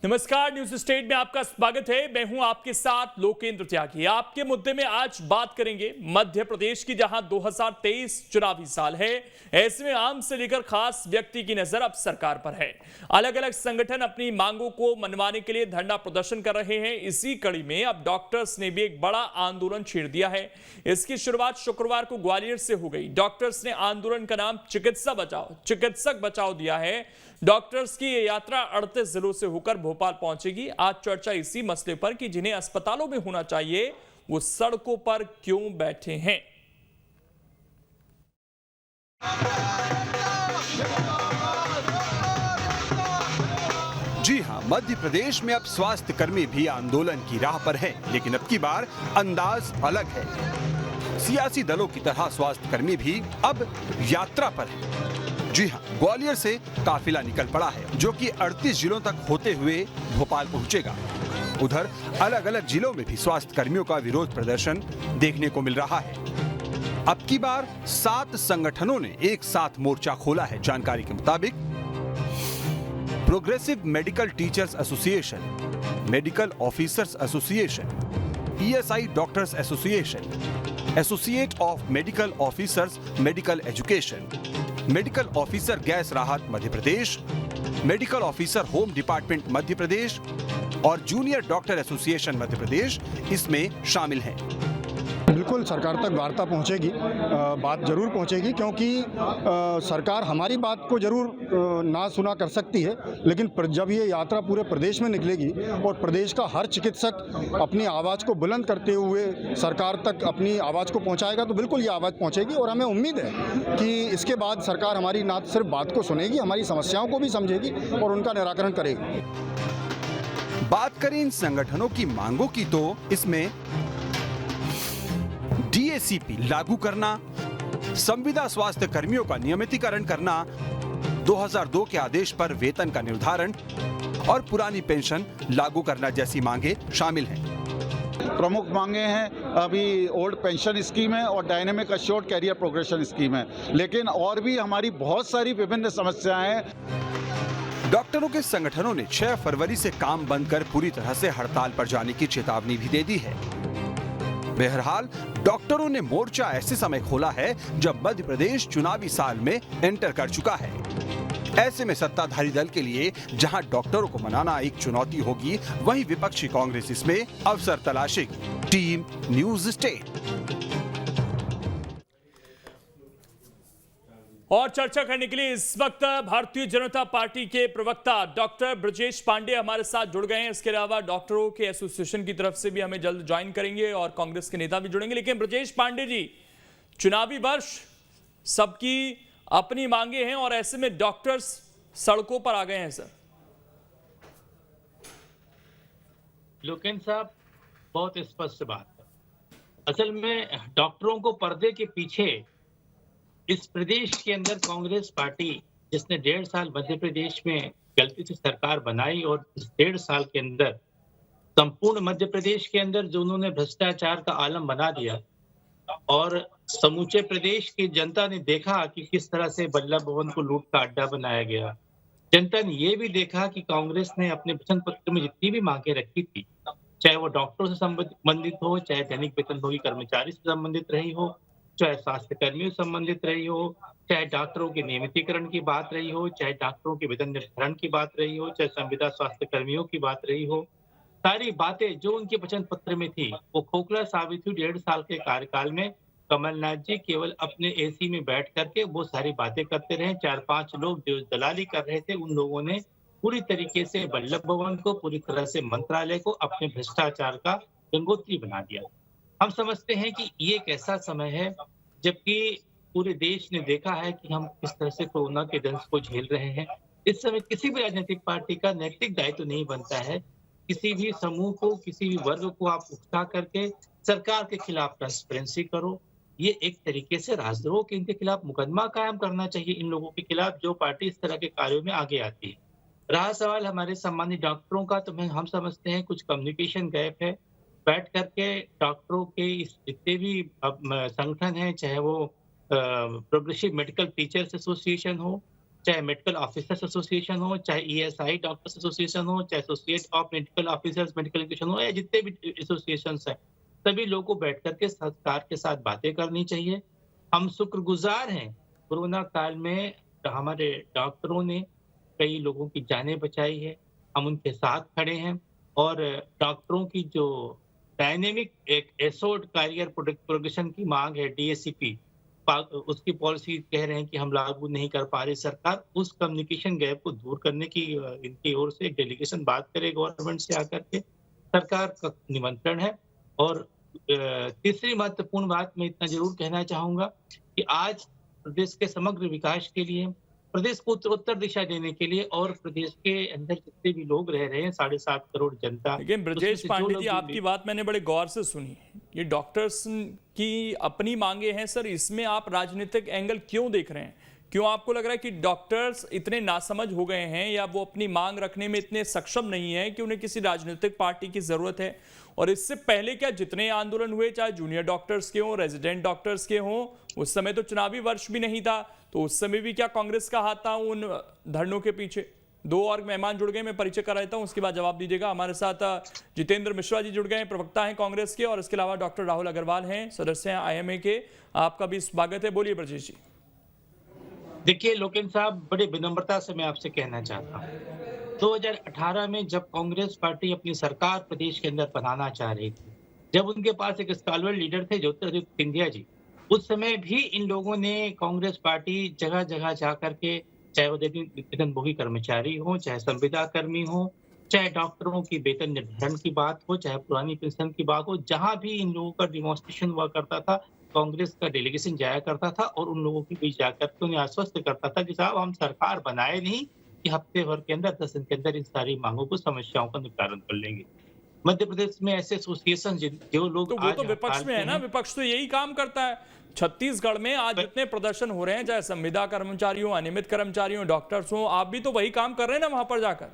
नमस्कार, news state में आपका स्वागत है। मैं हूं आपके साथ लोकेंद्र त्यागी। आपके मुद्दे में आज बात करेंगे मध्य प्रदेश की, जहां 2023 चुनावी साल है। ऐसे में आम से लेकर खास व्यक्ति की नजर अब सरकार पर है। अलग अलग संगठन अपनी मांगों को मनवाने के लिए धरना प्रदर्शन कर रहे हैं। इसी कड़ी में अब डॉक्टर्स ने भी एक बड़ा आंदोलन छेड़ दिया है। इसकी शुरुआत शुक्रवार को ग्वालियर से हो गई। डॉक्टर्स ने आंदोलन का नाम चिकित्सक बचाओ दिया है। डॉक्टर्स की ये यात्रा 38 जिलों से होकर भोपाल पहुंचेगी। आज चर्चा इसी मसले पर कि जिन्हें अस्पतालों में होना चाहिए वो सड़कों पर क्यों बैठे हैं। जी हां, मध्य प्रदेश में अब स्वास्थ्य कर्मी भी आंदोलन की राह पर है, लेकिन अब की बार अंदाज अलग है। सियासी दलों की तरह स्वास्थ्य कर्मी भी अब यात्रा पर है। जी हां, ग्वालियर से काफिला निकल पड़ा है, जो कि 38 जिलों तक होते हुए भोपाल पहुंचेगा। उधर अलग अलग जिलों में भी स्वास्थ्य कर्मियों का विरोध प्रदर्शन देखने को मिल रहा है। अब की बार 7 संगठनों ने एक साथ मोर्चा खोला है। जानकारी के मुताबिक progressive medical teachers association, medical officers association, ESI doctors association, associate of medical officers medical education, medical officer gas राहत Madhya Pradesh, medical officer home department Madhya Pradesh और junior doctor association Madhya Pradesh इसमें शामिल हैं। बिल्कुल सरकार तक वार्ता पहुंचेगी, बात जरूर पहुंचेगी, क्योंकि सरकार हमारी बात को जरूर ना सुना कर सकती है, लेकिन जब ये यात्रा पूरे प्रदेश में निकलेगी और प्रदेश का हर चिकित्सक अपनी आवाज़ को बुलंद करते हुए सरकार तक अपनी आवाज़ को पहुंचाएगा तो बिल्कुल ये आवाज़ पहुंचेगी। और हमें उम्मीद है कि इसके बाद सरकार हमारी ना सिर्फ बात को सुनेगी, हमारी समस्याओं को भी समझेगी और उनका निराकरण करेगी। बात करें इन संगठनों की मांगों की तो इसमें डीएसीपी लागू करना, संविदा स्वास्थ्य कर्मियों का नियमितीकरण करना, 2002 के आदेश पर वेतन का निर्धारण और पुरानी पेंशन लागू करना जैसी मांगे शामिल हैं। प्रमुख मांगे हैं अभी ओल्ड पेंशन स्कीम है और dynamic assured career progression scheme है, लेकिन और भी हमारी बहुत सारी विभिन्न समस्याएं हैं। डॉक्टरों के संगठनों ने 6 फरवरी से काम बंद कर पूरी तरह से हड़ताल पर जाने की चेतावनी भी दे दी है। बहरहाल डॉक्टरों ने मोर्चा ऐसे समय खोला है जब मध्य प्रदेश चुनावी साल में एंटर कर चुका है। ऐसे में सत्ताधारी दल के लिए जहां डॉक्टरों को मनाना एक चुनौती होगी, वहीं विपक्षी कांग्रेस इसमें अवसर तलाशेगी। Team news state. और चर्चा करने के लिए इस वक्त भारतीय जनता पार्टी के प्रवक्ता डॉक्टर ब्रजेश पांडे हमारे साथ जुड़ गए हैं। इसके अलावा डॉक्टरों के एसोसिएशन की तरफ से भी हमें जल्द ज्वाइन करेंगे और कांग्रेस के नेता भी जुड़ेंगे। लेकिन ब्रजेश पांडे जी, चुनावी वर्ष, सबकी अपनी मांगे हैं और ऐसे में डॉक्टर्स सड़कों पर आ गए हैं। सर, लोकेंद्र साहब, बहुत स्पष्ट बात है। असल में डॉक्टरों को पर्दे के पीछे इस प्रदेश के अंदर कांग्रेस पार्टी, जिसने 1.5 साल मध्य प्रदेश में गलती से सरकार बनाई और इस 1.5 साल के अंदर संपूर्ण मध्य प्रदेश के अंदर जो उन्होंने भ्रष्टाचार का आलम बना दिया और समूचे प्रदेश की जनता ने देखा कि किस तरह से बल्लभ भवन को लूट का अड्डा बनाया गया। जनता ने ये भी देखा कि कांग्रेस ने अपने वचन पत्र में जितनी भी मांगे रखी थी, चाहे वो डॉक्टरों से संबंधित हो, चाहे दैनिक वेतनभोगी कर्मचारी से संबंधित रही हो, चाहे स्वास्थ्य कर्मियों से संबंधित रही हो, चाहे डॉक्टरों के नियमितीकरण की बात रही हो, चाहे डॉक्टरों के वेतन निर्धारण की बात रही हो, चाहे संविदा स्वास्थ्य कर्मियों की बात रही हो, सारी बातें जो उनके वचन पत्र में थी वो खोखला साबित हुई। 1.5 साल के कार्यकाल में कमलनाथ जी केवल अपने एसी में बैठ करके वो सारी बातें करते रहे। 4-5 लोग जो दलाली कर रहे थे, उन लोगों ने पूरी तरीके से बल्लभ भवन को, पूरी तरह से मंत्रालय को अपने भ्रष्टाचार का गंगोत्री बना दिया। हम समझते हैं कि ये एक ऐसा समय है जबकि पूरे देश ने देखा है कि हम किस तरह से कोरोना के दंश को झेल रहे हैं। इस समय किसी भी राजनीतिक पार्टी का नैतिक दायित्व नहीं बनता है किसी भी समूह को, किसी भी वर्ग को आप उकसा करके सरकार के खिलाफ ट्रांसपेरेंसी करो। ये एक तरीके से राजद्रोह के इनके खिलाफ मुकदमा कायम करना चाहिए, इन लोगों के खिलाफ जो पार्टी इस तरह के कार्यों में आगे आती है। रहा सवाल हमारे सम्मानित डॉक्टरों का, तो हम समझते हैं कुछ कम्युनिकेशन गैप है। बैठ करके डॉक्टरों के जितने भी संगठन हैं, चाहे वो प्रोग्रेसिव मेडिकल टीचर्स एसोसिएशन हो, चाहे मेडिकल ऑफिसर्स एसोसिएशन हो, चाहे ईएसआई डॉक्टर्स एसोसिएशन हो, चाहे associate of medical officers medical education हो, या जितने भी एसोसिएशंस हैं, सभी लोगों को बैठ करके सरकार के साथ बातें करनी चाहिए। हम शुक्रगुजार हैं, कोरोना काल में हमारे डॉक्टरों ने कई लोगों की जानें बचाई है, हम उनके साथ खड़े हैं। और डॉक्टरों की जो डायनेमिक एक एसोर्ट कैरियर प्रोग्रेशन की मांग है, डीएसीपी, उसकी पॉलिसी कह रहे हैं कि हम लागू नहीं कर पा रही सरकार, उस कम्युनिकेशन गैप को दूर करने की इनकी ओर से एक डेलीगेशन बात करे गवर्नमेंट से आकर के, सरकार का निमंत्रण है। और तीसरी महत्वपूर्ण बात मैं इतना जरूर कहना चाहूंगा कि आज प्रदेश के समग्र विकास के लिए, प्रदेश को उत्तर दिशा देने के लिए, और प्रदेश के अंदर जितने भी लोग रह रहे हैं 7.5 करोड़ जनता। लेकिन ब्रजेश पांडे जी, आपकी बात मैंने बड़े गौर से सुनी। ये डॉक्टर्स की अपनी मांगे हैं सर, इसमें आप राजनीतिक एंगल क्यों देख रहे हैं? क्यों आपको लग रहा है कि डॉक्टर्स इतने नासमझ हो गए हैं या वो अपनी मांग रखने में इतने सक्षम नहीं है कि उन्हें किसी राजनीतिक पार्टी की जरूरत है? और इससे पहले क्या जितने आंदोलन हुए, चाहे जूनियर डॉक्टर्स के हों, रेजिडेंट डॉक्टर्स के हों, उस समय तो चुनावी वर्ष भी नहीं था, तो उस समय भी क्या कांग्रेस का हाथ था उन धरनों के पीछे? दो और मेहमान जुड़ गए, मैं परिचय करा देता हूं, उसके बाद जवाब दीजिएगा। हमारे साथ जितेंद्र मिश्रा जी जुड़ गए हैं, प्रवक्ता हैं कांग्रेस के, और इसके अलावा डॉक्टर राहुल अग्रवाल हैं, सदस्य हैं आईएमए के। आपका भी स्वागत है, बोलिए ब्रजेश जी। देखिए लोकेन साहब, बड़े विनम्रता से मैं आपसे कहना चाहता हूँ, 2018 में जब कांग्रेस पार्टी अपनी सरकार प्रदेश के अंदर बनाना चाह रही थी, जब उनके पास एक स्कॉलर लीडर थे ज्योतिरादित्य सिंधिया जी, उस समय भी इन लोगों ने कांग्रेस पार्टी जगह जगह जा करके, चाहे वो वेतनभोगी कर्मचारी हो, चाहे संविदा कर्मी हो, चाहे डॉक्टरों की वेतन निर्धारण की बात हो, चाहे पुरानी पेंशन की बात हो, जहां भी इन लोगों का डिमॉन्स्ट्रेशन हुआ करता था, कांग्रेस का डेलीगेशन जाया करता था और उन लोगों के बीच जाकर के उन्हें आश्वस्त करता था कि साहब हम सरकार बनाए नहीं कि हफ्ते भर के अंदर, 10 दिन के अंदर इन सारी मांगों को, समस्याओं का निवारण कर लेंगे। मध्य प्रदेश में ऐसे एसोसिएशन जो लोग, तो वो तो विपक्ष में है ना, विपक्ष तो यही काम करता है। छत्तीसगढ़ में आज जितने प्रदर्शन हो रहे हैं, चाहे संविदा कर्मचारी हो, अनियमित कर्मचारी हो, डॉक्टर्स हो, आप भी तो वही काम कर रहे हैं ना वहां पर जाकर।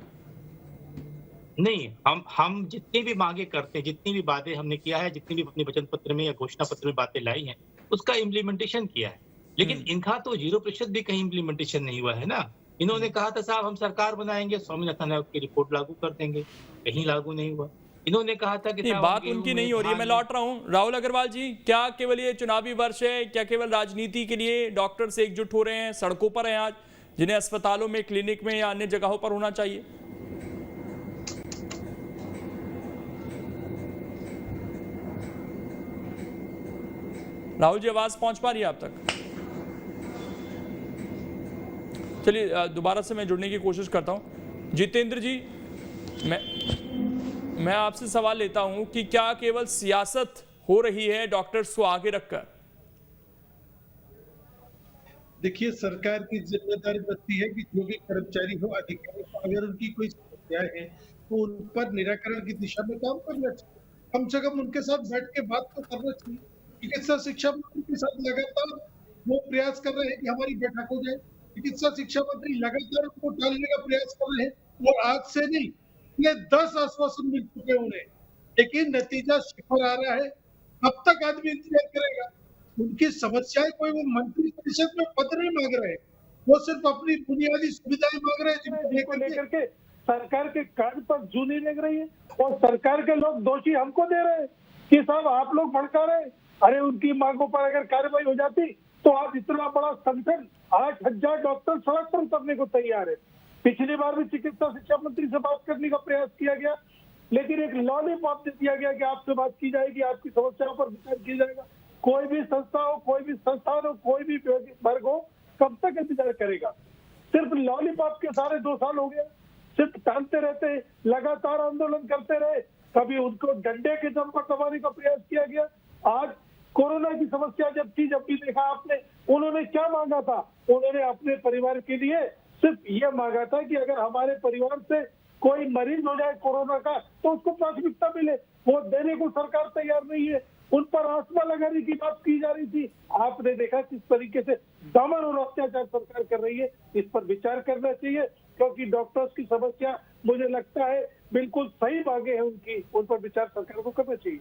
नहीं, हम जितनी भी मांगे करते हैं, जितनी भी बातें हमने किया है, जितनी भी अपने वचन पत्र में या घोषणा पत्र में बातें लाई हैं, उसका इम्प्लीमेंटेशन किया है। लेकिन इनका तो 0% भी कहीं इम्प्लीमेंटेशन नहीं हुआ है ना। इन्होंने कहा था साहब हम सरकार बनाएंगे, स्वामीनाथन आयोग की रिपोर्ट लागू कर देंगे, कहीं लागू नहीं हुआ। इन्होंने कहा था कि बात उनकी नहीं हो रही है। मैं लौट रहा हूं राहुल अग्रवाल जी, क्या केवल ये चुनावी वर्ष है, क्या केवल राजनीति के लिए डॉक्टर्स एकजुट हो रहे हैं, सड़कों पर हैं आज, जिन्हें अस्पतालों में, क्लिनिक में या अन्य जगहों पर होना चाहिए? राहुल जी, आवाज पहुंच पा रही है आप तक? चलिए दोबारा से मैं जुड़ने की कोशिश करता हूं। जितेंद्र जी, मैं आपसे सवाल लेता हूं कि क्या केवल सियासत हो रही है डॉक्टर्स को आगे रखकर? देखिए, सरकार की जिम्मेदारी बनती है कि जो भी कर्मचारी हो, अधिकारी हो, अगर उनकी कोई समस्याएं हैं तो उन पर निराकरण की दिशा में काम करना चाहिए। कम से कम उनके साथ बैठ के बात तो करना चाहिए। चिकित्सा शिक्षा मंत्री के साथ लगातार वो प्रयास कर रहे हैं कि हमारी बैठक हो जाए। चिकित्सा शिक्षा मंत्री लगातार उनको टालने का प्रयास कर रहे हैं और आज से नहीं, ये 10 आश्वासन मिल चुके हैं उन्हें, लेकिन नतीजा शिखर आ रहा है। कब तक आदमी इंतजार करेगा? उनकी समस्याएं कोई वो मंत्री परिषद में पद नहीं मांग रहे, वो सिर्फ अपनी बुनियादी सुविधाएं मांग रहे हैं, जिनको लेकर के सरकार के कार्य पर जू नहीं लग रही है और सरकार के लोग दोषी हमको दे रहे हैं कि साहब आप लोग भड़का रहे हैं। अरे उनकी मांगों पर अगर कार्रवाई हो जाती तो आज इतना बड़ा संगठन, 8,000 डॉक्टर सड़क पर उतरने को तैयार है। पिछली बार भी चिकित्सा शिक्षा मंत्री से बात करने का प्रयास किया गया, लेकिन एक लॉलीपॉप दे दिया गया कि आपसे बात की जाएगी, आपकी समस्याओं पर विचार किया जाएगा। कोई भी संस्था हो, कोई भी संस्थान हो, कोई भी वर्ग हो, कब तक इंतजार करेगा? सिर्फ लॉलीपॉप के सारे 2 साल हो गए, सिर्फ टालते रहते, लगातार आंदोलन करते रहे, कभी उनको डंडे के दम पर दबाने का प्रयास किया गया। आज कोरोना की समस्या जब भी देखा आपने, उन्होंने क्या मांगा था? उन्होंने अपने परिवार के लिए सिर्फ ये मांगा था कि अगर हमारे परिवार से कोई मरीज हो जाए कोरोना का तो उसको प्राथमिकता मिले। वो देने को सरकार तैयार नहीं है। उन पर आसमा लगाने की बात की जा रही थी। आपने देखा किस तरीके से दमन और अत्याचार सरकार कर रही है। इस पर विचार करना चाहिए, क्योंकि डॉक्टर्स की समस्या मुझे लगता है बिल्कुल सही मांगे हैं उनकी, उन पर विचार सरकार को करना चाहिए।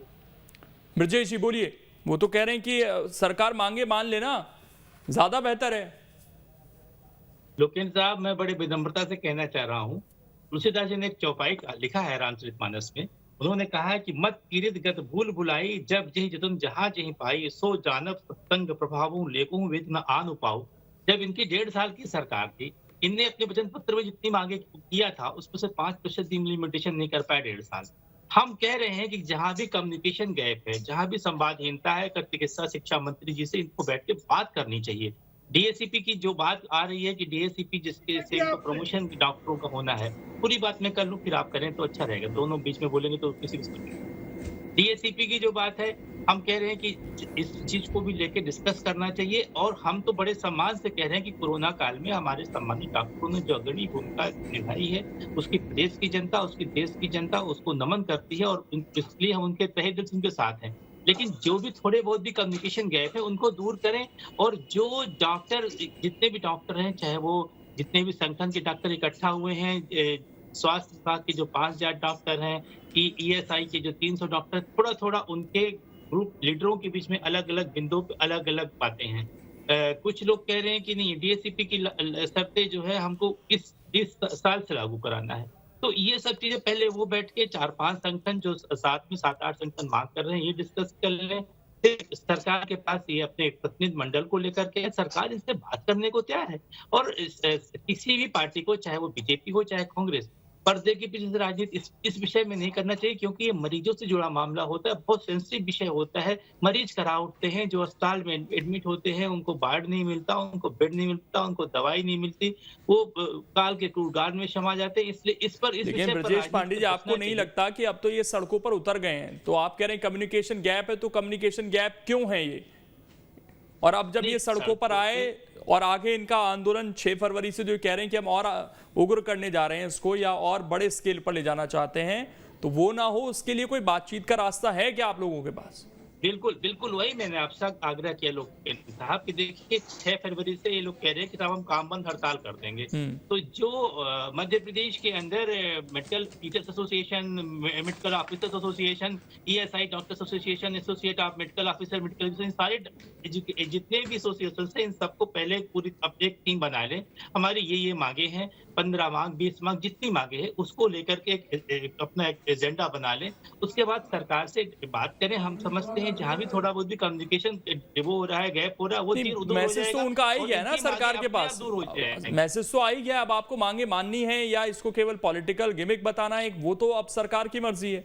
ब्रजेश जी बोलिए। वो तो कह रहे हैं कि सरकार मांगे मान लेना, ज्यादा बेहतर है। लोकेन्द्र साहब, मैं बड़े विनम्रता से कहना चाह रहा हूँ, तुलसीदास जी ने एक चौपाई लिखा है रामचरितमानस में। उन्होंने कहा है कि मत कीरित गत भूल भुलाई, जब जही जतन जहाँ जही पाई, सो जानब सत्संग प्रभावों लेकूं वेद न आन पाऊं। जब इनकी 1.5 साल की सरकार थी, इनने अपने वचन पत्र में जितनी मांगे किया था उसमें से 5% इम्प्लीमेंटेशन नहीं कर पाए 1.5 साल। हम कह रहे हैं कि जहां भी कम्युनिकेशन गैप है, जहां भी संवादहीनता है, चिकित्सा शिक्षा मंत्री जी से इनको बैठ के बात करनी चाहिए। डीएसीपी की जो बात आ रही है कि डीएसीपी जिसके से इनको प्रमोशन डॉक्टरों का होना है, पूरी बात मैं कर लूं फिर आप करें तो अच्छा रहेगा। दोनों बीच में बोलेंगे तो किसी डीएसीपी की जो बात है, हम कह रहे हैं कि इस चीज को भी लेके डिस्कस करना चाहिए। और हम तो बड़े सम्मान से कह रहे हैं कि कोरोना काल में हमारे सम्मानित डॉक्टरों ने जो अग्रणी भूमिका निभाई है, उसकी प्रदेश की जनता, उसकी देश की जनता उसको नमन करती है और इसलिए हम उनके तहे दिल से उनके साथ हैं। लेकिन जो भी थोड़े बहुत भी कम्युनिकेशन गैप है उनको दूर करें। और जो डॉक्टर, जितने भी डॉक्टर हैं, चाहे वो जितने भी संगठन के डॉक्टर इकट्ठा हुए हैं, स्वास्थ्य विभाग के जो 5000 डॉक्टर हैं, ईएसआई के जो 300 डॉक्टर, थोड़ा थोड़ा उनके ग्रुप लीडरों के बीच में अलग अलग बिंदुओं पे अलग अलग बातें हैं। कुछ लोग कह रहे हैं कि नहीं, डीएसीपी की शर्तें जो है हमको इस साल से लागू कराना है। तो ये सब चीजें पहले वो बैठ के 4-5 संगठन जो साथ में 7-8 संगठन मांग कर रहे हैं, ये डिस्कस कर लें। फिर सरकार के पास ये अपने प्रतिनिधि मंडल को लेकर के सरकार इससे बात करने को तैयार है। और किसी भी पार्टी को, चाहे वो बीजेपी हो चाहे कांग्रेस, पर्दे के पीछे राजनीति इस विषय में नहीं करना चाहिए, क्योंकि ये मरीजों से जुड़ा मामला होता है, बहुत सेंसिटिव विषय होता है। मरीज करा उठते हैं, जो अस्पताल में एडमिट होते हैं, उनको बेड नहीं मिलता, उनको बेड नहीं मिलता, उनको दवाई नहीं मिलती, वो काल के कूड़गार में समा जाते हैं। इसलिए इस लेकिन ब्रजेश पांडे जी, आपको नहीं लगता कि अब तो ये सड़कों पर उतर गए हैं? तो आप कह रहे हैं कम्युनिकेशन गैप है, तो कम्युनिकेशन गैप क्यों है ये? और अब जब ये सड़कों पर आए और आगे इनका आंदोलन 6 फरवरी से जो कह रहे हैं कि हम और उग्र करने जा रहे हैं इसको, या और बड़े स्केल पर ले जाना चाहते हैं, तो वो ना हो उसके लिए कोई बातचीत का रास्ता है क्या आप लोगों के पास? बिल्कुल बिल्कुल, वही मैंने आपसे आग्रह किया लोग साहब कि देखिए 6 फरवरी से ये लोग कह रहे हैं कि साहब हम काम बंद हड़ताल कर देंगे। तो जो मध्य प्रदेश के अंदर medical teachers association, medical officers association, ESI doctors association, associate of medical officer, medical सारे जितने भी एसोसिएशन है, इन सबको पहले पूरी एक टीम बना लें। हमारी ये मांगे हैं, 15 मांग, 20 मांग, जितनी मांगे हैं उसको लेकर के अपना एक एजेंडा बना लें। उसके बाद सरकार से बात करें। हम समझते हैं जहां भी थोड़ा बहुत भी कम्युनिकेशन वो हो रहा है, गैप हो रहा है, वो तीर उधर हो जाएगा। मैसेज तो उनका आ ही गया ना सरकार के पास, मैसेज तो आ ही गया। अब आपको मांगे माननी है या इसको केवल पॉलिटिकल गिमिक बताना है, वो तो अब सरकार की मर्जी है।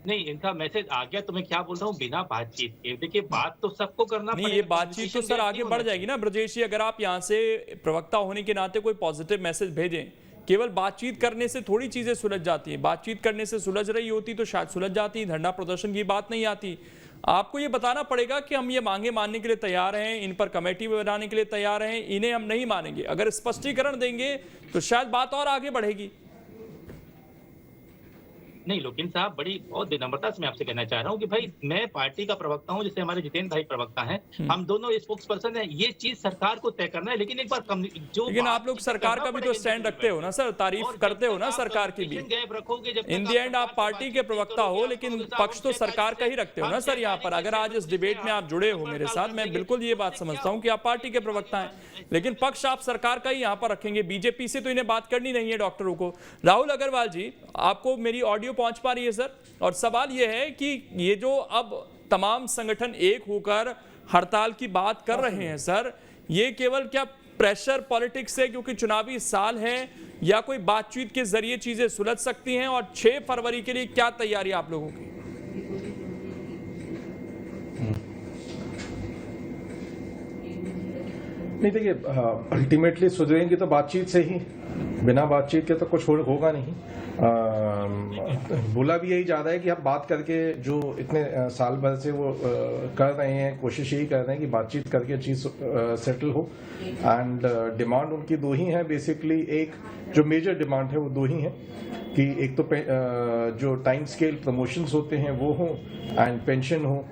नहीं, इनका मैसेज आ गया तो मैं क्या बोल रहा हूँ, बिना बातचीत के। देखिए बात तो सबको करना नहीं, ये बातचीत तो सर आगे बढ़ जाएगी ना ब्रजेश जी। अगर आप यहाँ से प्रवक्ता होने के नाते कोई पॉजिटिव मैसेज भेजें, केवल बातचीत करने से थोड़ी चीजें सुलझ जाती हैं। बातचीत करने से सुलझ रही होती तो शायद सुलझ जाती, धरना प्रदर्शन की बात नहीं आती। आपको ये बताना पड़ेगा कि हम ये मांगे मानने के लिए तैयार हैं, इन पर कमेटी बनाने के लिए तैयार हैं, इन्हें हम नहीं मानेंगे। अगर स्पष्टीकरण देंगे तो शायद बात और आगे बढ़ेगी। नहीं लोकेन्द्र साहब, बड़ी बहुत विनम्रता से मैं आपसे कहना चाह रहा हूँ कि भाई मैं पार्टी का प्रवक्ता हूँ, जैसे हमारे जितेंद्र भाई प्रवक्ता हैं, हम दोनों स्पोक्स पर्सन हैं। ये चीज सरकार को तय करना है, लेकिन एक बार जो लेकिन आप लोग सरकार का भी तो स्टैंड रखते हो ना सर, तारीफ करते हो ना सरकार की भी। इन दी एंड आप पार्टी के प्रवक्ता हो, लेकिन पक्ष तो सरकार का ही रखते हो ना सर यहाँ पर। अगर आज इस डिबेट में आप जुड़े हो मेरे साथ, मैं बिल्कुल ये बात समझता हूँ कि आप पार्टी के प्रवक्ता हैं, लेकिन पक्ष आप सरकार का ही यहाँ पर रखेंगे। बीजेपी से तो इन्हें बात करनी नहीं है डॉक्टरों को। राहुल अग्रवाल जी, आपको मेरी ऑडियो पहुंच पा रही है सर? और सवाल यह है कि ये जो अब तमाम संगठन एक होकर हड़ताल की बात कर रहे हैं सर, ये केवल क्या प्रेशर पॉलिटिक्स है क्योंकि चुनावी साल है, या कोई बातचीत के जरिए चीजें सुलझ सकती हैं? और 6 फरवरी के लिए क्या तैयारी आप लोगों की? नहीं, देखिए अल्टीमेटली सुधरेंगी तो बातचीत से ही, बिना बातचीत के तो कुछ होगा नहीं। बोला भी यही जा रहा है कि आप बात करके, जो इतने साल भर से वो कर रहे हैं, कोशिश यही कर रहे हैं कि बातचीत करके चीज सेटल हो। एंड डिमांड उनकी 2 ही है बेसिकली। एक जो मेजर डिमांड है वो 2 ही है कि एक तो जो टाइम स्केल प्रमोशंस होते हैं वो हो, एंड पेंशन हो।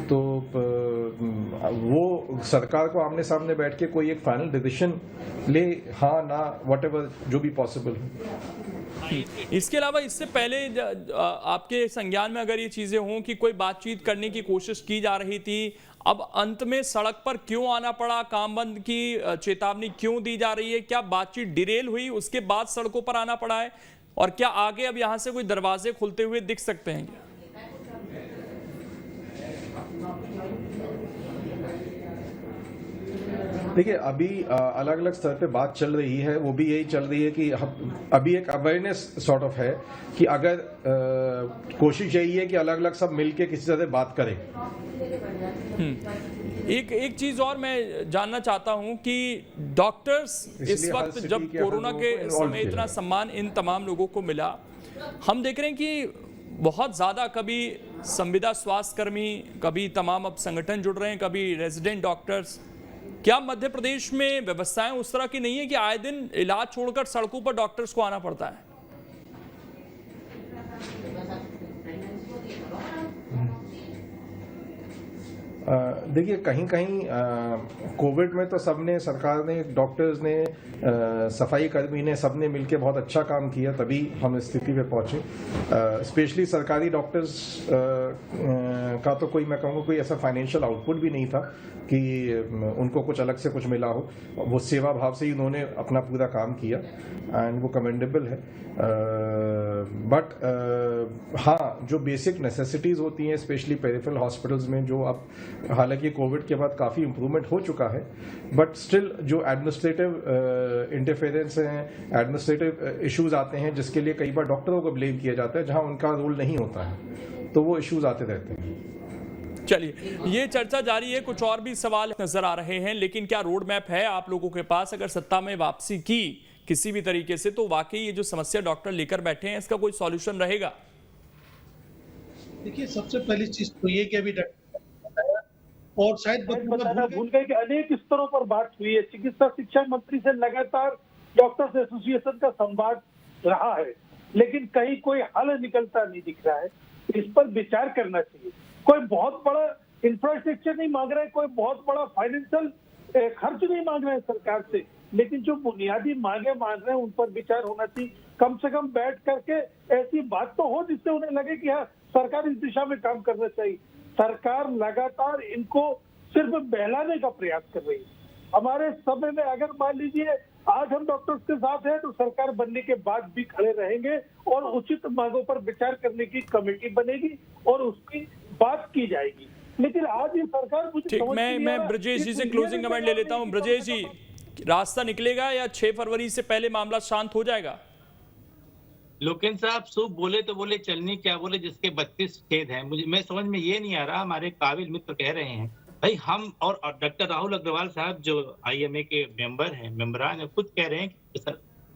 तो वो सरकार को आमने सामने बैठ के कोई एक फाइनल डिसीजन ले, हाँ ना, व्हाटएवर जो भी पॉसिबल हो। इसके अलावा इससे पहले आपके संज्ञान में अगर ये चीजें हों कि कोई बातचीत करने की कोशिश की जा रही थी, अब अंत में सड़क पर क्यों आना पड़ा, काम बंद की चेतावनी क्यों दी जा रही है, क्या बातचीत डिरेल हुई उसके बाद सड़कों पर आना पड़ा है, और क्या आगे अब यहां से कोई दरवाजे खुलते हुए दिख सकते हैं क्या? देखिए, अभी अलग अलग स्तर पे बात चल रही है, वो भी यही चल रही है कि अभी एक अवेयरनेस सॉर्ट ऑफ है कि अगर कोशिश यही है कि अलग अलग सब मिलके किसी तरह बात करें। एक चीज और मैं जानना चाहता हूं कि डॉक्टर्स इस वक्त जब कोरोना के समय इतना सम्मान इन तमाम लोगों को मिला, हम देख रहे हैं कि बहुत ज्यादा कभी संविदा स्वास्थ्य कर्मी, कभी तमाम अब संगठन जुड़ रहे हैं, कभी रेजिडेंट डॉक्टर्स। क्या मध्य प्रदेश में व्यवस्थाएं उस तरह की नहीं है कि आए दिन इलाज छोड़कर सड़कों पर डॉक्टर्स को आना पड़ता है? देखिए, कहीं कहीं कोविड में तो सबने, सरकार ने, डॉक्टर्स ने, सफाई कर्मी ने, सबने मिलकर बहुत अच्छा काम किया, तभी हम इस स्थिति पे पहुंचे। स्पेशली सरकारी डॉक्टर्स का तो कोई, मैं कहूँगा, कोई ऐसा फाइनेंशियल आउटपुट भी नहीं था कि उनको कुछ अलग से कुछ मिला हो। वो सेवा भाव से ही उन्होंने अपना पूरा काम किया एंड वो कमेंडेबल है। बट हाँ, जो बेसिक नेसेसिटीज़ होती हैं, स्पेशली पेरिफेरल हॉस्पिटल्स में, जो अब हालांकि कोविड के बाद काफ़ी इम्प्रूवमेंट हो चुका है, बट स्टिल जो एडमिनिस्ट्रेटिव इंटरफेरेंस हैं, एडमिनिस्ट्रेटिव इश्यूज आते हैं, जिसके लिए कई बार डॉक्टरों को ब्लेम किया जाता है, जहां उनका रोल नहीं होता है, तो वो इश्यूज आते रहते हैं। चलिए, ये चर्चा जारी है, कुछ और भी सवाल नजर आ रहे हैं, लेकिन क्या रोड मैप है आप लोगों के पास? अगर सत्ता में वापसी की किसी भी तरीके से, तो वाकई ये जो समस्या डॉक्टर लेकर बैठे हैं, इसका कोई सॉल्यूशन रहेगा? देखिए, सबसे पहली चीज तो ये कि अभी और शायद बताना भूल गए कि अनेक स्तरों पर बात हुई है। चिकित्सा शिक्षा मंत्री से लगातार डॉक्टर्स एसोसिएशन का संवाद रहा है, लेकिन कहीं कोई हल निकलता नहीं दिख रहा है। इस पर विचार करना चाहिए। कोई बहुत बड़ा इंफ्रास्ट्रक्चर नहीं मांग रहा है, कोई बहुत बड़ा फाइनेंशियल खर्च नहीं मांग रहा है सरकार से, लेकिन जो बुनियादी मांगे मांग रहे हैं उन पर विचार होना चाहिए। कम से कम बैठ करके ऐसी बात तो हो जिससे उन्हें लगे कि हाँ, सरकार इस दिशा में काम करना चाहिए। सरकार लगातार इनको सिर्फ बहलाने का प्रयास कर रही है। हमारे समय में अगर मान लीजिए आज हम डॉक्टर्स के साथ हैं, तो सरकार बनने के बाद भी खड़े रहेंगे और उचित मांगों पर विचार करने की कमेटी बनेगी और उसकी बात की जाएगी। लेकिन आज ये सरकार ठीक, मैं ब्रजेश जी से क्लोजिंग कमेंट ले लेता हूं। ब्रजेश जी, रास्ता निकलेगा या 6 फरवरी से पहले मामला शांत हो जाएगा? लोकेन साहब शुभ बोले तो बोले, चलनी क्या बोले, जिसके 32 खेद हैं। मैं समझ में ये नहीं आ रहा। हमारे काबिल मित्र कह रहे हैं भाई, हम और डॉक्टर राहुल अग्रवाल साहब जो IMA के मेंबरान है, खुद कह रहे हैं कि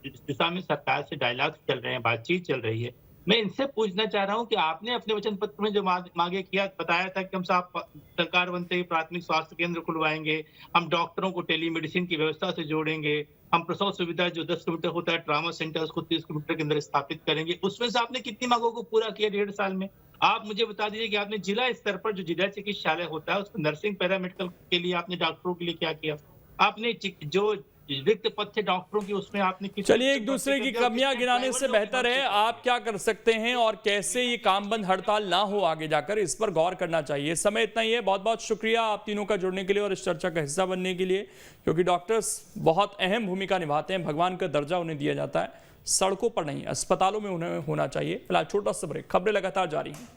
इस दिशा में सरकार से डायलॉग चल रहे हैं, बातचीत चल रही है। मैं इनसे पूछना चाह रहा हूं कि आपने अपने वचन पत्र में जो मांगे किया, बताया था कि हम सरकार बनते ही प्राथमिक स्वास्थ्य केंद्र खुलवाएंगे, हम डॉक्टरों को टेलीमेडिसिन की व्यवस्था से जोड़ेंगे, हम प्रसव सुविधा जो 10 किलोमीटर होता है ट्रामा सेंटर, उसको 30 किलोमीटर के अंदर स्थापित करेंगे। उसमें से आपने कितनी मांगों को पूरा किया 1.5 साल में? आप मुझे बता दीजिए कि आपने जिला स्तर पर जो जिला चिकित्सालय होता है, उसमें नर्सिंग पैरामेडिकल के लिए आपने डॉक्टरों के लिए क्या किया? आपने जो रिक्त पद थे डॉक्टरों की, उसमें आपने चलिए, एक दूसरे की कमियां गिनाने से बेहतर है आप क्या कर सकते हैं और कैसे ये काम बंद हड़ताल ना हो आगे जाकर, इस पर गौर करना चाहिए। समय इतना ही है। बहुत बहुत शुक्रिया आप तीनों का जुड़ने के लिए और इस चर्चा का हिस्सा बनने के लिए, क्योंकि डॉक्टर्स बहुत अहम भूमिका निभाते हैं। भगवान का दर्जा उन्हें दिया जाता है, सड़कों पर नहीं, अस्पतालों में उन्हें होना चाहिए। फिलहाल छोटा सा ब्रेक, खबरें लगातार जारी हैं।